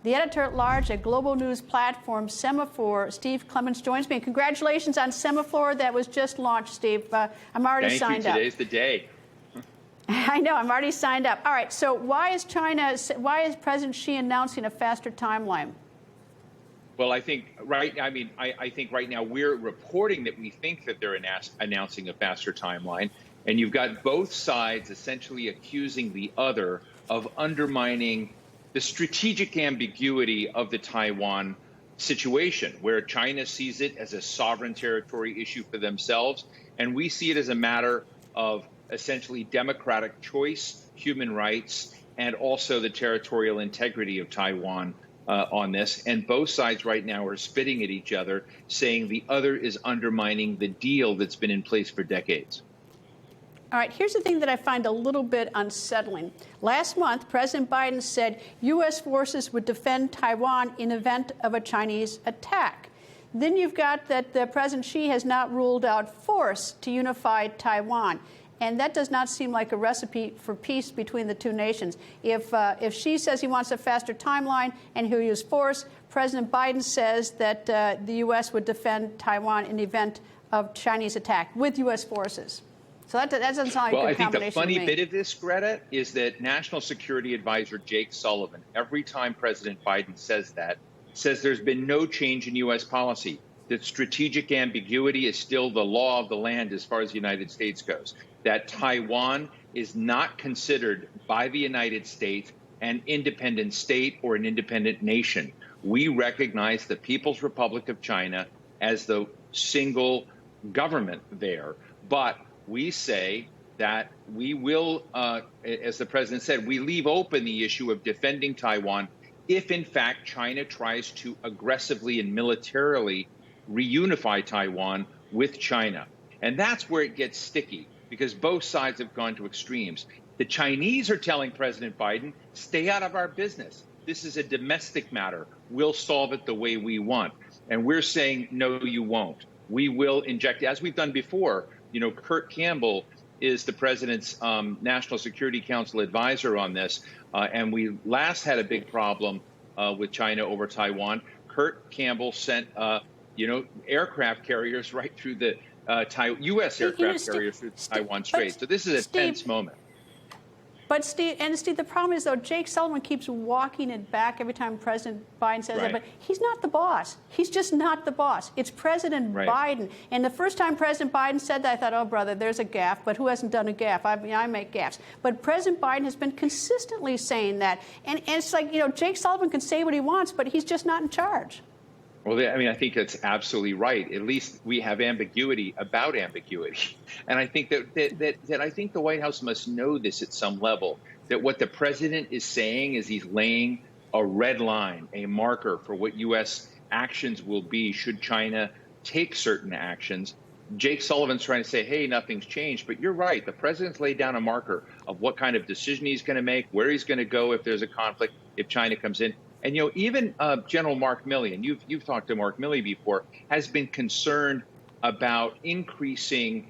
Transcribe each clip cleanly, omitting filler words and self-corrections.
The editor-at-large at global news platform Semafor, Steve Clemons, joins me. And congratulations on Semafor that was just launched, Steve. I'm already signed up. Today's the day. I know, I'm already signed up. All right, so why is President Xi announcing a faster timeline? Well, I think right now we're reporting that we think that they're announcing a faster timeline, and you've got both sides essentially accusing the other of undermining the strategic ambiguity of the Taiwan situation, where China sees it as a sovereign territory issue for themselves, and we see it as a matter of essentially democratic choice, human rights, and also the territorial integrity of Taiwan on this. And both sides right now are spitting at each other, saying the other is undermining the deal that's been in place for decades. All right, here's the thing that I find a little bit unsettling. Last month, President Biden said U.S. forces would defend Taiwan in event of a Chinese attack. Then you've got that President Xi has not ruled out force to unify Taiwan. And that does not seem like a recipe for peace between the two nations. If Xi says he wants a faster timeline and he'll use force, President Biden says that the U.S. would defend Taiwan in the event of Chinese attack with U.S. forces. So that doesn't sound like a good combination. Well, I think the funny bit of this, Greta, is that National Security Advisor Jake Sullivan, every time President Biden says that, says there's been no change in U.S. policy, that strategic ambiguity is still the law of the land as far as the United States goes, that Taiwan is not considered by the United States an independent state or an independent nation. We recognize the People's Republic of China as the single government there, but we say that we will, as the president said, we leave open the issue of defending Taiwan if, in fact, China tries to aggressively and militarily reunify Taiwan with China. And that's where it gets sticky, because both sides have gone to extremes. The Chinese are telling President Biden, stay out of our business. This is a domestic matter. We'll solve it the way we want. And we're saying, no, you won't. We will inject, as we've done before. You know, Kurt Campbell is the president's National Security Council advisor on this. And we last had a big problem with China over Taiwan. Kurt Campbell sent, aircraft carriers right through the U.S. aircraft carriers through the Taiwan Strait. So this is a tense moment. But Steve, the problem is, though, Jake Sullivan keeps walking it back every time President Biden says that. But he's not the boss. He's just not the boss. It's President Biden. And the first time President Biden said that, I thought, oh, brother, there's a gaffe. But who hasn't done a gaffe? I make gaffes. But President Biden has been consistently saying that. And it's like, Jake Sullivan can say what he wants, but he's just not in charge. Well, I mean, I think that's absolutely right. At least we have ambiguity about ambiguity. And I think that I think the White House must know this at some level, that what the president is saying is he's laying a red line, a marker for what U.S. actions will be should China take certain actions. Jake Sullivan's trying to say, hey, nothing's changed. But you're right. The president's laid down a marker of what kind of decision he's going to make, where he's going to go if there's a conflict, if China comes in. And, even General Mark Milley, and you've talked to Mark Milley before, has been concerned about increasing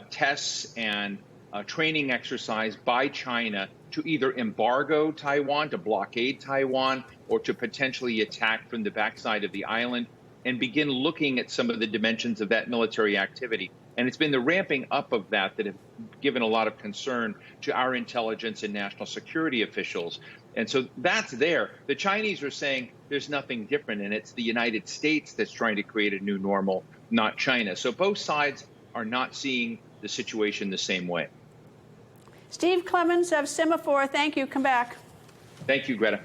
tests and training exercise by China to either embargo Taiwan, to blockade Taiwan, or to potentially attack from the backside of the island, and begin looking at some of the dimensions of that military activity. And it's been the ramping up of that have given a lot of concern to our intelligence and national security officials. And so that's there. The Chinese are saying there's nothing different, and it's the United States that's trying to create a new normal, not China. So both sides are not seeing the situation the same way. Steve Clemons of Semafor, thank you. Come back. Thank you, Greta.